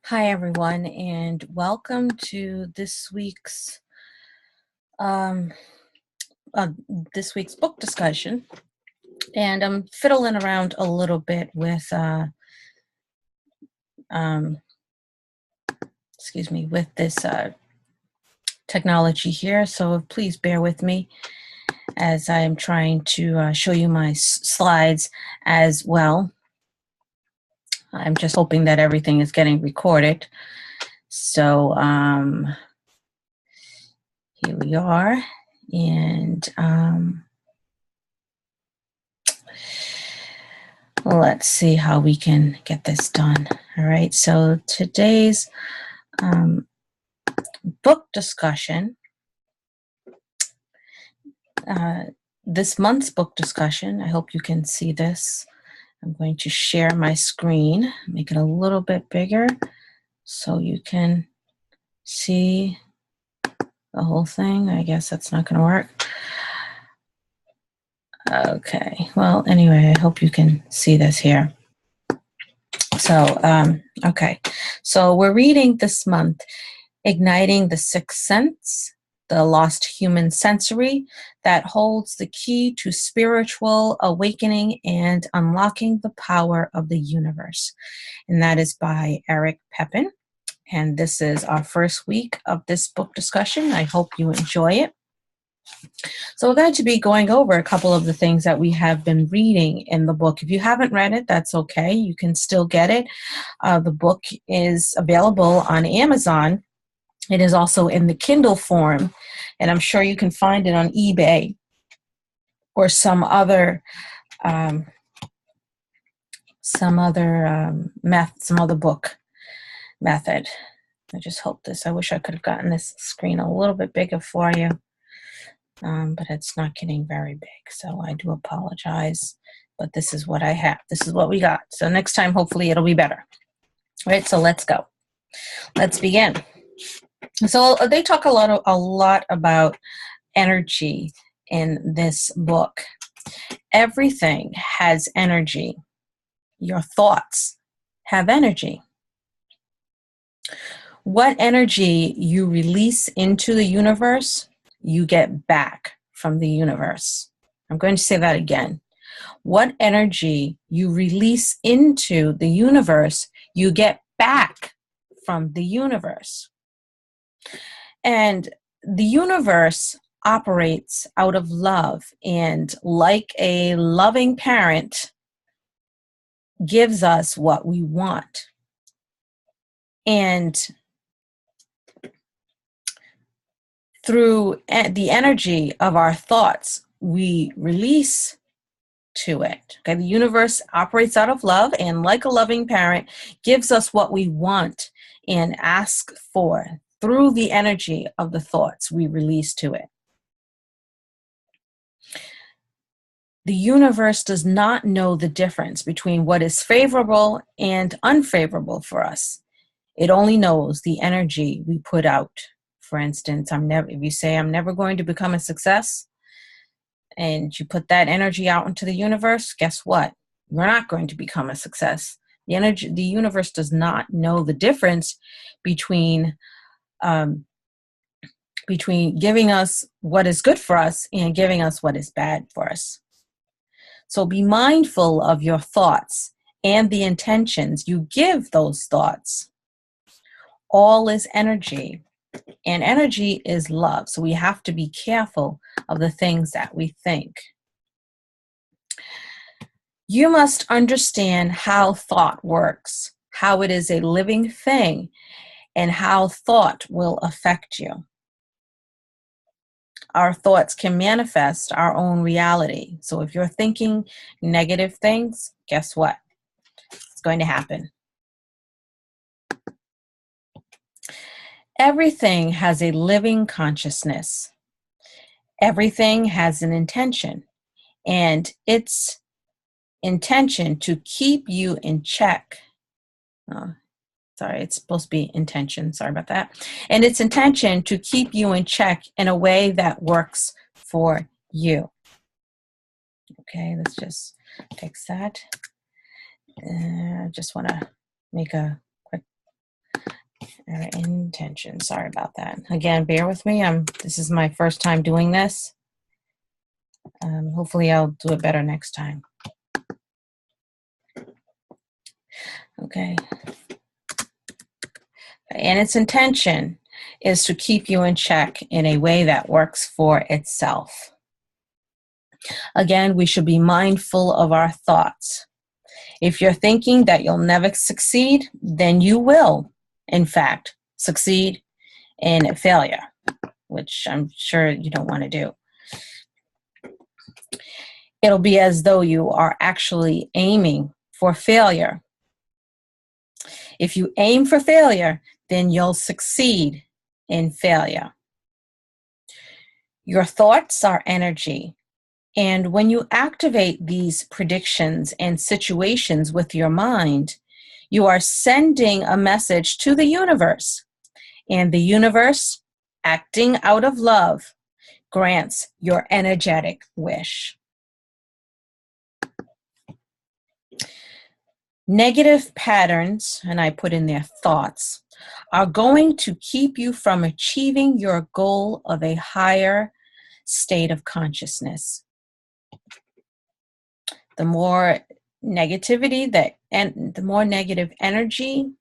Hi, everyone, and welcome to um, this week's book discussion. And I'm fiddling around a little bit with, um, with this technology here. So please bear with me as I am trying to show you my slides as well. I'm just hoping that everything is getting recorded. So here we are, and let's see how we can get this done. All right, so today's book discussion, this month's book discussion, I hope you can see this. I'm going to share my screen, make it a little bit bigger so you can see the whole thing. I guess that's not going to work. Okay, well, anyway, I hope you can see this here. So, okay, so we're reading this month, Igniting the Sixth Sense, the Lost Human Sensory that holds the key to spiritual awakening and unlocking the power of the universe. And that is by Eric Pepin. And this is our first week of this book discussion. I hope you enjoy it. So we're going to be going over a couple of the things that we have been reading in the book. If you haven't read it, that's okay. You can still get it. The book is available on Amazon. It is also in the Kindle form, and I'm sure you can find it on eBay or some other book method. I just hope this. I wish I could have gotten this screen a little bit bigger for you. But it's not getting very big, so I do apologize, but this is what I have. This is what we got. So next time, hopefully it'll be better. All right, so let's go. Let's begin. So they talk a lot about energy in this book. Everything has energy. Your thoughts have energy. What energy you release into the universe, you get back from the universe. I'm going to say that again. What energy you release into the universe, you get back from the universe. And the universe operates out of love, and like a loving parent gives us what we want. And through the energy of our thoughts, we release to it. Okay, the universe operates out of love, and like a loving parent, gives us what we want and ask for through the energy of the thoughts we release to it. The universe does not know the difference between what is favorable and unfavorable for us. It only knows the energy we put out. For instance, if you say, I'm never going to become a success, and you put that energy out into the universe, guess what? You're not going to become a success. The universe does not know the difference between giving us what is good for us and giving us what is bad for us. So be mindful of your thoughts and the intentions you give those thoughts. All is energy, and energy is love. So we have to be careful of the things that we think. You must understand how thought works, how it is a living thing, and how thought will affect you. Our thoughts can manifest our own reality. So if you're thinking negative things, guess what? It's going to happen. Everything has a living consciousness. Everything has an intention, and its intention to keep you in check. It's supposed to be intention. Sorry about that. And its intention to keep you in check in a way that works for you. Okay, let's just fix that. I just want to make a quick Our intention. Sorry about that. Again, bear with me. This is my first time doing this. Hopefully I'll do it better next time. Okay. And its intention is to keep you in check in a way that works for itself. Again, we should be mindful of our thoughts. If you're thinking that you'll never succeed, then you will, in fact, succeed in failure, which I'm sure you don't want to do. It'll be as though you are actually aiming for failure. If you aim for failure, then you'll succeed in failure. Your thoughts are energy. And when you activate these predictions and situations with your mind, you are sending a message to the universe. And the universe, acting out of love, grants your energetic wish. Negative patterns, and I put in there thoughts, are going to keep you from achieving your goal of a higher state of consciousness. The more negativity and the more negative energy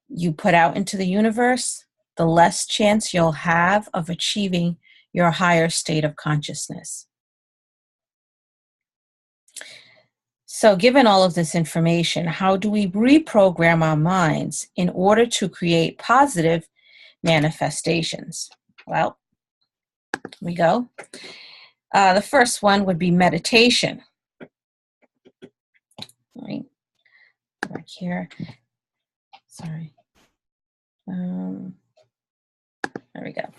you put out into the universe, the less chance you'll have of achieving your higher state of consciousness. So given all of this information, how do we reprogram our minds in order to create positive manifestations? Well, here we go. The first one would be meditation. Right back here. Sorry. There we go.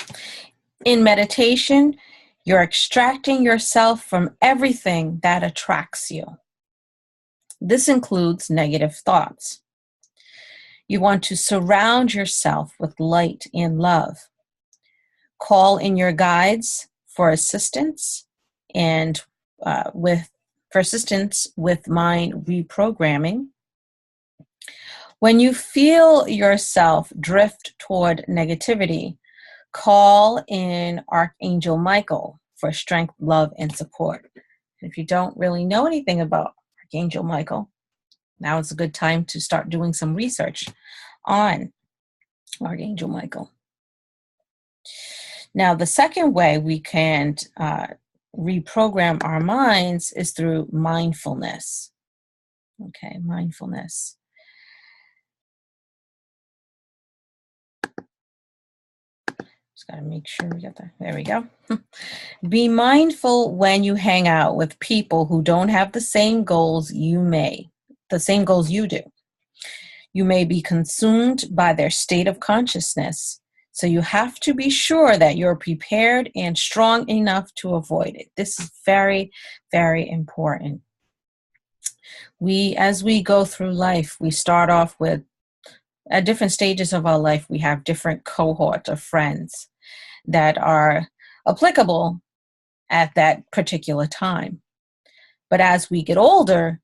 In meditation, you're extracting yourself from everything that attracts you. This includes negative thoughts. You want to surround yourself with light and love. Call in your guides for assistance and with mind reprogramming. When you feel yourself drift toward negativity, call in Archangel Michael for strength, love, and support. If you don't really know anything about Archangel Michael, now is a good time to start doing some research on Archangel Michael. Now, the second way we can reprogram our minds is through mindfulness. Okay, mindfulness. Just got to make sure we got that. There we go. Be mindful when you hang out with people who don't have the same goals you do. You may be consumed by their state of consciousness, so you have to be sure that you're prepared and strong enough to avoid it. This is very, very important. As we go through life, we start off with, at different stages of our life, we have different cohorts of friends that are applicable at that particular time. But as we get older,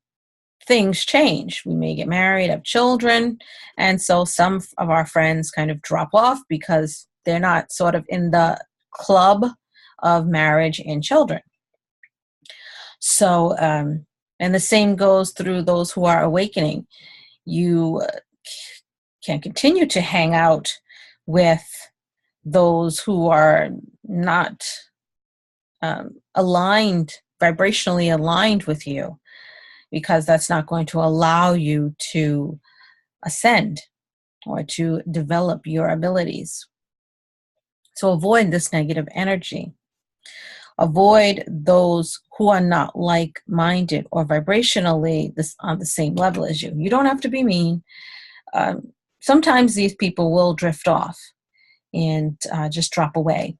things change. We may get married, have children, and so some of our friends kind of drop off because they're not sort of in the club of marriage and children. So, and the same goes through those who are awakening. You can continue to hang out with those who are not vibrationally aligned with you, because that's not going to allow you to ascend or to develop your abilities. So avoid this negative energy. Avoid those who are not like-minded or vibrationally on the same level as you. You don't have to be mean. Sometimes these people will drift off and just drop away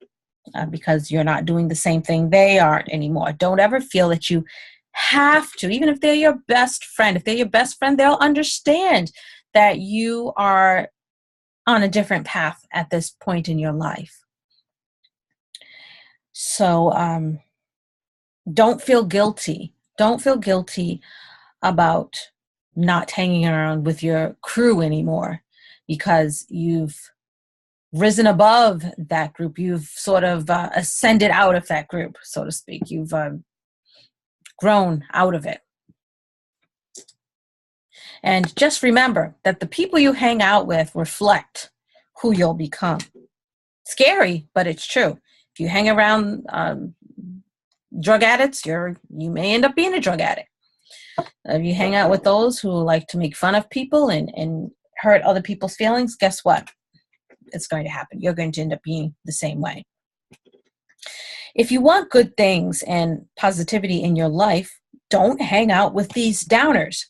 because you're not doing the same thing they aren't anymore. Don't ever feel that you have to, even if they're your best friend. If they're your best friend, they'll understand that you are on a different path at this point in your life. So don't feel guilty. Don't feel guilty about not hanging around with your crew anymore. because you've risen above that group. You've sort of ascended out of that group, so to speak. You've grown out of it. And just remember that the people you hang out with reflect who you'll become. Scary, but it's true. If you hang around drug addicts, you may end up being a drug addict. If you hang out with those who like to make fun of people and hurt other people's feelings, guess what? It's going to happen. You're going to end up being the same way. If you want good things and positivity in your life, don't hang out with these downers.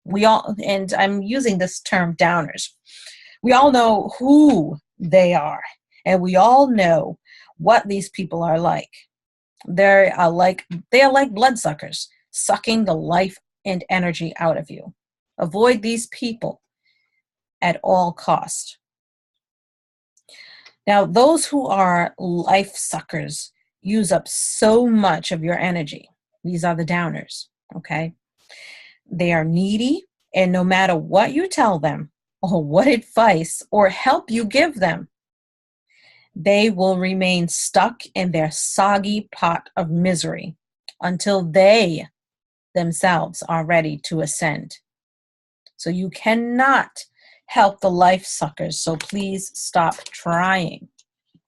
And I'm using this term downers. We all know who they are, and we all know what these people are like. They are like bloodsuckers, sucking the life and energy out of you. Avoid these people at all cost. Now, those who are life suckers use up so much of your energy. These are the downers, okay? They are needy, and no matter what you tell them or what advice or help you give them, they will remain stuck in their soggy pot of misery until they themselves are ready to ascend. So you cannot help the life suckers, so please stop trying.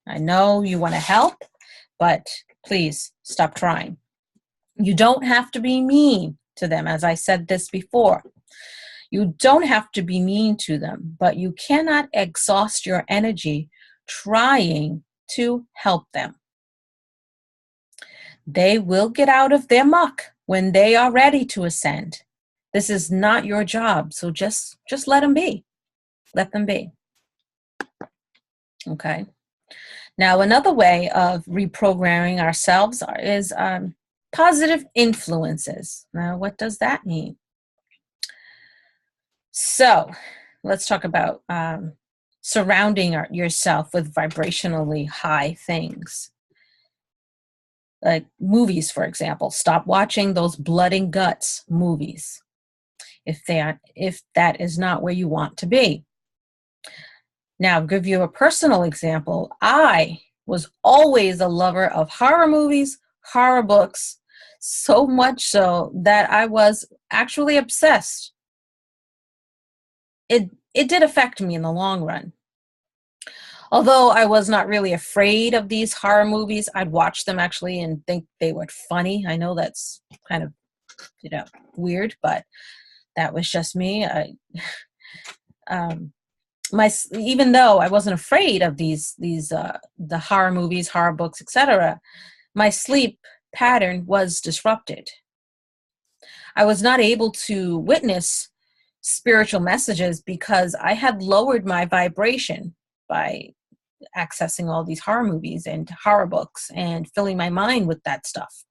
I know you want to help, but please stop trying. You don't have to be mean to them, as I said this before. You don't have to be mean to them, but you cannot exhaust your energy trying to help them. They will get out of their muck when they are ready to ascend. This is not your job, so just let them be. Let them be. Okay. Now, another way of reprogramming ourselves is positive influences. Now, what does that mean? So, let's talk about surrounding yourself with vibrationally high things. Like movies, for example. Stop watching those blood and guts movies if that is not where you want to be. Now, I'll give you a personal example. I was always a lover of horror movies, horror books, so much so that I was actually obsessed. It did affect me in the long run. Although I was not really afraid of these horror movies, I'd watch them actually and think they were funny. I know that's kind of, weird, but that was just me. Even though I wasn't afraid of the horror movies, horror books, etc., my sleep pattern was disrupted. I was not able to witness spiritual messages because I had lowered my vibration by accessing all these horror movies and horror books and filling my mind with that stuff.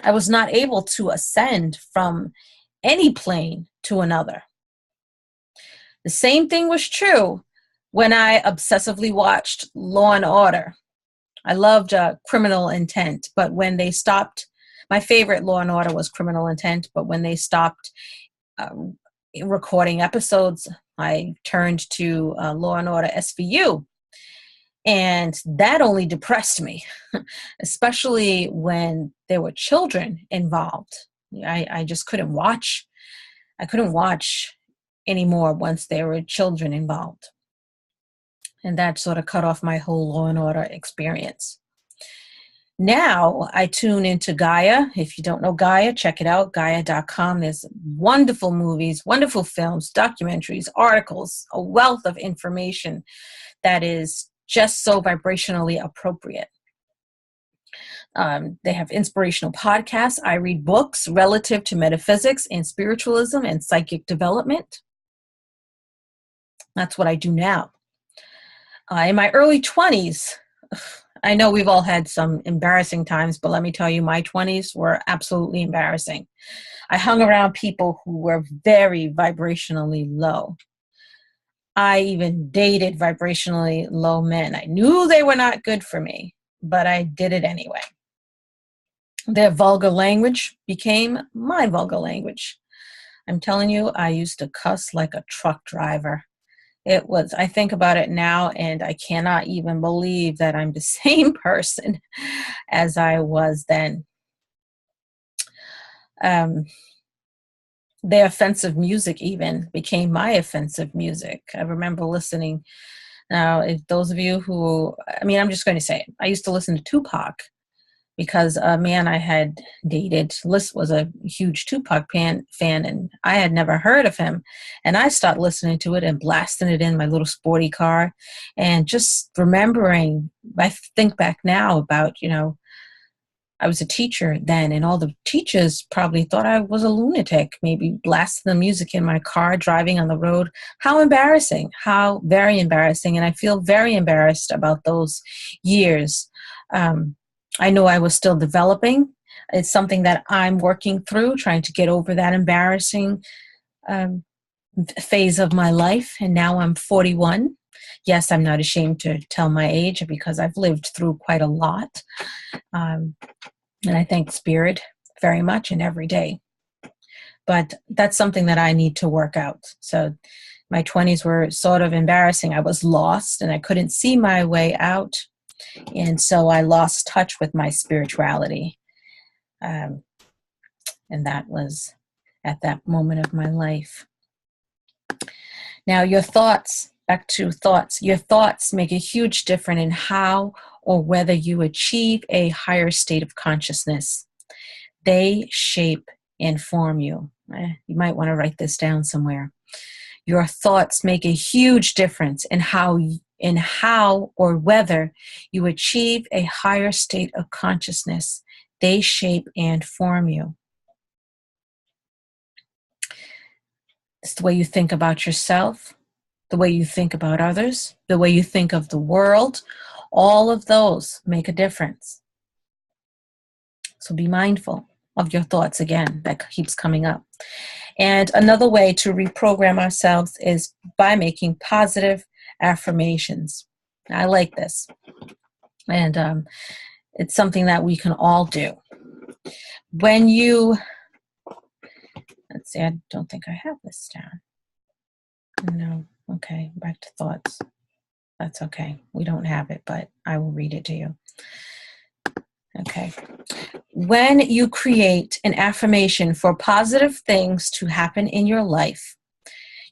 I was not able to ascend from any plane to another. The same thing was true when I obsessively watched Law and Order. I loved Criminal Intent, but when they stopped, my favorite Law and Order was Criminal Intent, but when they stopped recording episodes, I turned to Law and Order SVU. And that only depressed me, especially when there were children involved. I just couldn't watch. I couldn't watch anymore once there were children involved. And that sort of cut off my whole Law and Order experience. Now I tune into Gaia. If you don't know Gaia, check it out, Gaia.com. There's wonderful movies, wonderful films, documentaries, articles, a wealth of information that is just so vibrationally appropriate. They have inspirational podcasts. I read books relative to metaphysics and spiritualism and psychic development. That's what I do now. In my early 20s, I know we've all had some embarrassing times, but let me tell you, my 20s were absolutely embarrassing. I hung around people who were very vibrationally low. I even dated vibrationally low men. I knew they were not good for me, but I did it anyway. Their vulgar language became my vulgar language. I'm telling you, I used to cuss like a truck driver. It was, I think about it now, and I cannot even believe that I'm the same person as I was then. Um, the offensive music even became my offensive music. I remember listening. Now, if those of you who, I mean, I'm just going to say it. I used to listen to Tupac because a man I had dated was a huge Tupac fan, and I had never heard of him. And I started listening to it and blasting it in my little sporty car. And just remembering, I think back now about, I was a teacher then, and all the teachers probably thought I was a lunatic, maybe blasting the music in my car, driving on the road. How embarrassing, how very embarrassing. And I feel very embarrassed about those years. I know I was still developing. It's something that I'm working through, trying to get over that embarrassing phase of my life. And now I'm 41. Yes, I'm not ashamed to tell my age because I've lived through quite a lot. And I thank Spirit very much and every day. But that's something that I need to work out. So my 20s were sort of embarrassing. I was lost and I couldn't see my way out. And so I lost touch with my spirituality. And that was at that moment of my life. Now, your thoughts, back to thoughts, your thoughts make a huge difference in how or whether you achieve a higher state of consciousness. They shape and form you. You might want to write this down somewhere. Your thoughts make a huge difference in how or whether you achieve a higher state of consciousness. They shape and form you. It's the way you think about yourself, the way you think about others, the way you think of the world. All of those make a difference. So be mindful of your thoughts again. That keeps coming up. And another way to reprogram ourselves is by making positive affirmations. I like this. And it's something that we can all do. When you, let's see, I don't think I have this down. No, okay, back to thoughts. That's okay. We don't have it, but I will read it to you. Okay. When you create an affirmation for positive things to happen in your life,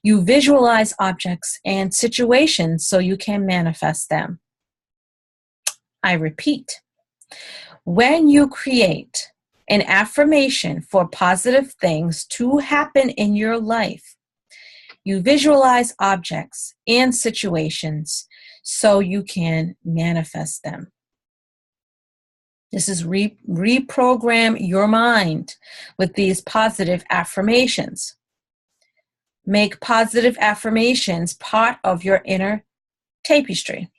you visualize objects and situations so you can manifest them. I repeat, when you create an affirmation for positive things to happen in your life, you visualize objects and situations so you can manifest them. This is reprogram your mind with these positive affirmations. Make positive affirmations part of your inner tapestry.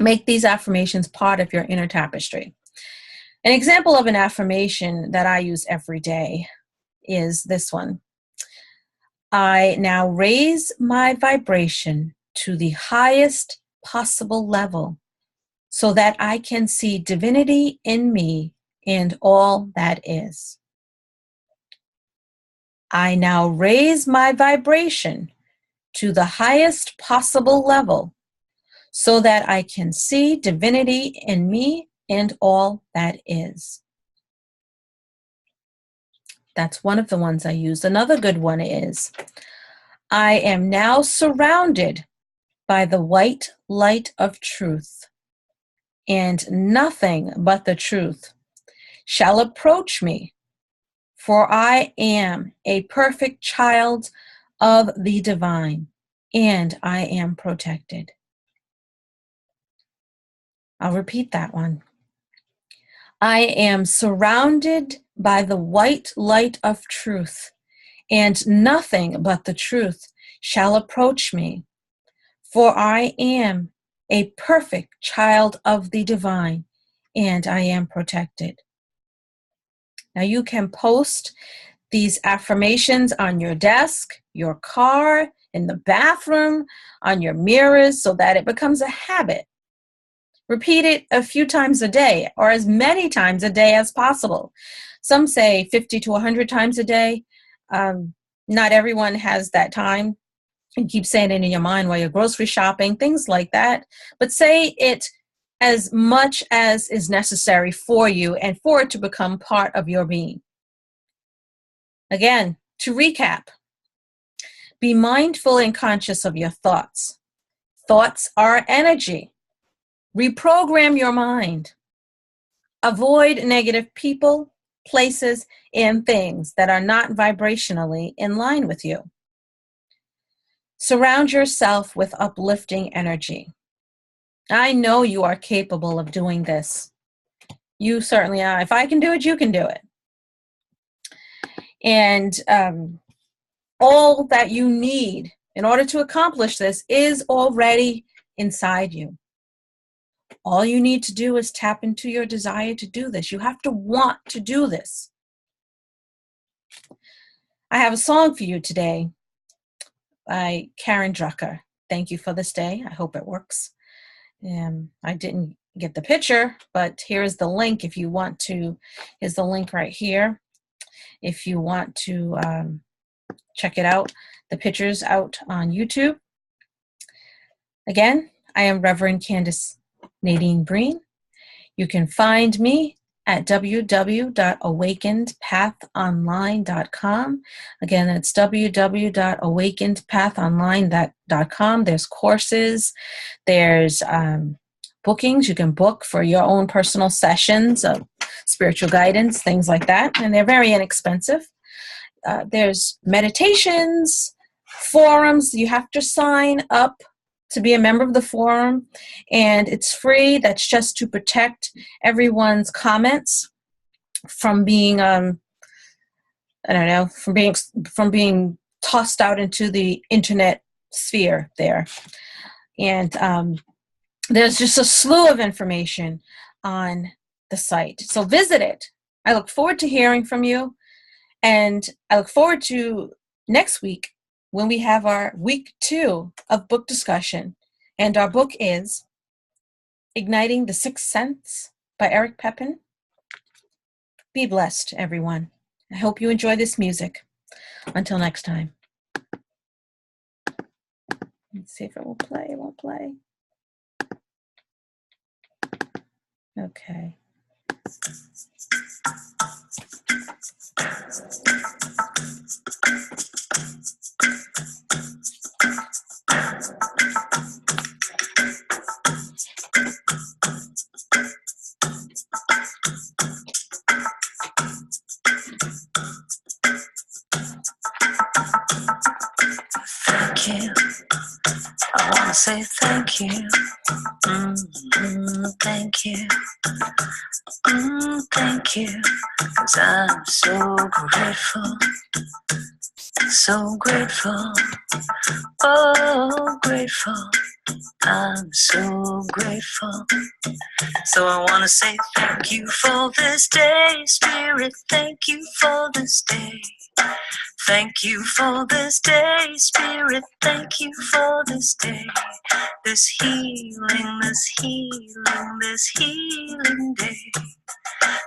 Make these affirmations part of your inner tapestry. An example of an affirmation that I use every day is this one. I now raise my vibration to the highest possible level so that I can see divinity in me and all that is. I now raise my vibration to the highest possible level so that I can see divinity in me and all that is. That's one of the ones I use. Another good one is, I am now surrounded by the white light of truth, and nothing but the truth shall approach me, for I am a perfect child of the divine, and I am protected. I'll repeat that one. I am surrounded by the white light of truth, and nothing but the truth shall approach me, for I am a perfect child of the divine, and I am protected. Now you can post these affirmations on your desk, your car, in the bathroom, on your mirrors, so that it becomes a habit. Repeat it a few times a day, or as many times a day as possible. Some say 50 to 100 times a day. Not everyone has that time. And keep saying it in your mind while you're grocery shopping, things like that. But say it as much as is necessary for you and for it to become part of your being. Again, to recap, be mindful and conscious of your thoughts. Thoughts are energy. Reprogram your mind. Avoid negative people, places, and things that are not vibrationally in line with you. Surround yourself with uplifting energy. I know you are capable of doing this. You certainly are. If I can do it, you can do it. And all that you need in order to accomplish this is already inside you. All you need to do is tap into your desire to do this. You have to want to do this. I have a song for you today by Karen Drucker. Thank you for this day. I hope it works. I didn't get the picture, but here is the link if you want to. Here's the link right here. If you want to check it out, the picture's out on YouTube. Again, I am Reverend Candace Nadine Breen. You can find me at www.awakenedpathonline.com. Again, that's www.awakenedpathonline.com. There's courses, there's bookings. You can book for your own personal sessions of spiritual guidance, things like that, and they're very inexpensive. There's meditations, forums. You have to sign up to be a member of the forum, and it's free. That's just to protect everyone's comments from being, from being tossed out into the internet sphere there. And there's just a slew of information on the site. So visit it. I look forward to hearing from you, and I look forward to next week when we have our week 2 of book discussion. And our book is Igniting the Sixth Sense by Eric Pepin. Be blessed, everyone. I hope you enjoy this music. Until next time. Let's see if it will play. It won't play. Okay. Thank you. I want to say thank you. Thank you. Thank you. 'Cause I'm so grateful. So grateful. Oh, grateful. I'm so grateful. So I want to say thank you for this day, Spirit. Thank you for this day. Thank you for this day, Spirit. Thank you for this day. This healing, this healing, this healing day.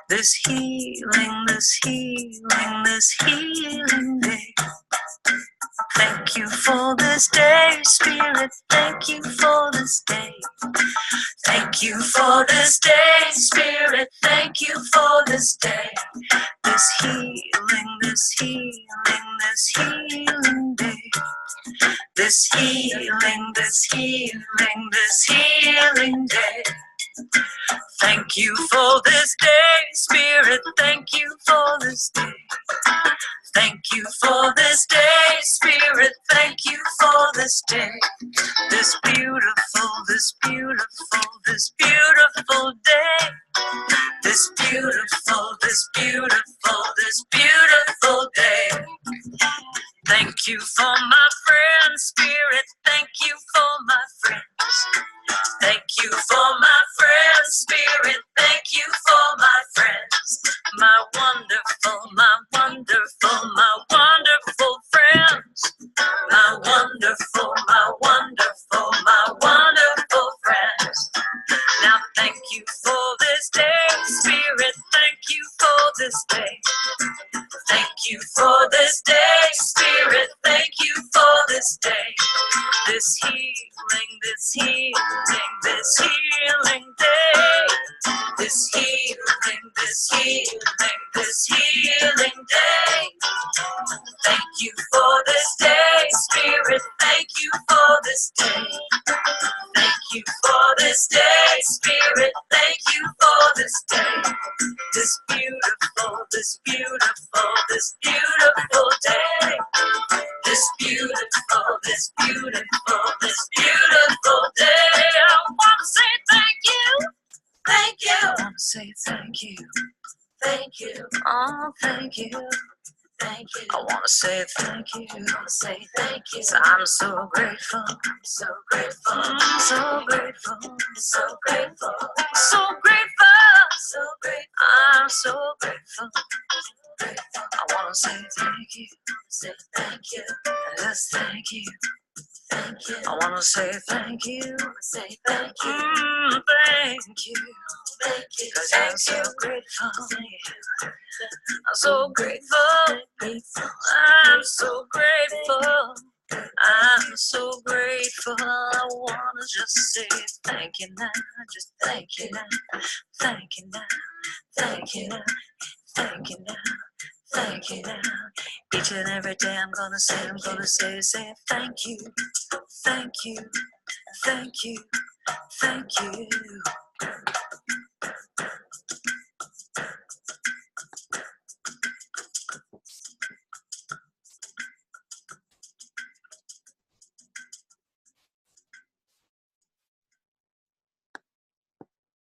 This healing, this healing, this healing day. Thank you for this day, Spirit. Thank you for this day. Thank you for this day, Spirit. Thank you for this day. This healing, this healing, this healing day. This healing, this healing, this healing day. Thank you for this day, Spirit. Thank you for this day. Thank you for this day, Spirit. Thank you for this day. This beautiful, this beautiful, this beautiful day. This beautiful, this beautiful, this beautiful day. Thank you for my friends, Spirit. Thank you for my friends. Thank you for my friends, Spirit. Thank you for my friends. My wonderful, my wonderful, my wonderful friends. My wonderful, my wonderful, my wonderful friends. Now thank you for this day, Spirit. Thank you for this day. Thank you for this day, Spirit. Thank you for this day. This healing, this healing, this healing day. This healing, this healing, this healing day. Thank you for this day, Spirit. Thank you for this day. Thank you for this day, Spirit. Thank you for this day. This beautiful, this beautiful, this beautiful day. This beautiful, this beautiful, this beautiful day. I want to say thank you. Thank you. I want to say thank you. Thank you. Oh, thank you. Thank you. I want to say thank you. I want to say thank you. I'm so grateful. I'm so grateful. I'm so grateful. I'm so grateful. I'm so grateful. I'm so grateful. I'm so grateful. I want to say thank you. Say thank you. Yes, thank you. Thank you. I want to say thank you. Say thank you. Thank you. Thank you. 'Cause I'm so grateful. I'm so grateful. I'm so grateful. I'm so grateful. I want to just say thank you now. Just thank you now. Thank you now. Thank you now. Thank you now. Thank you now. Each and every day I'm gonna say thank you. Thank you. Thank you. Thank you.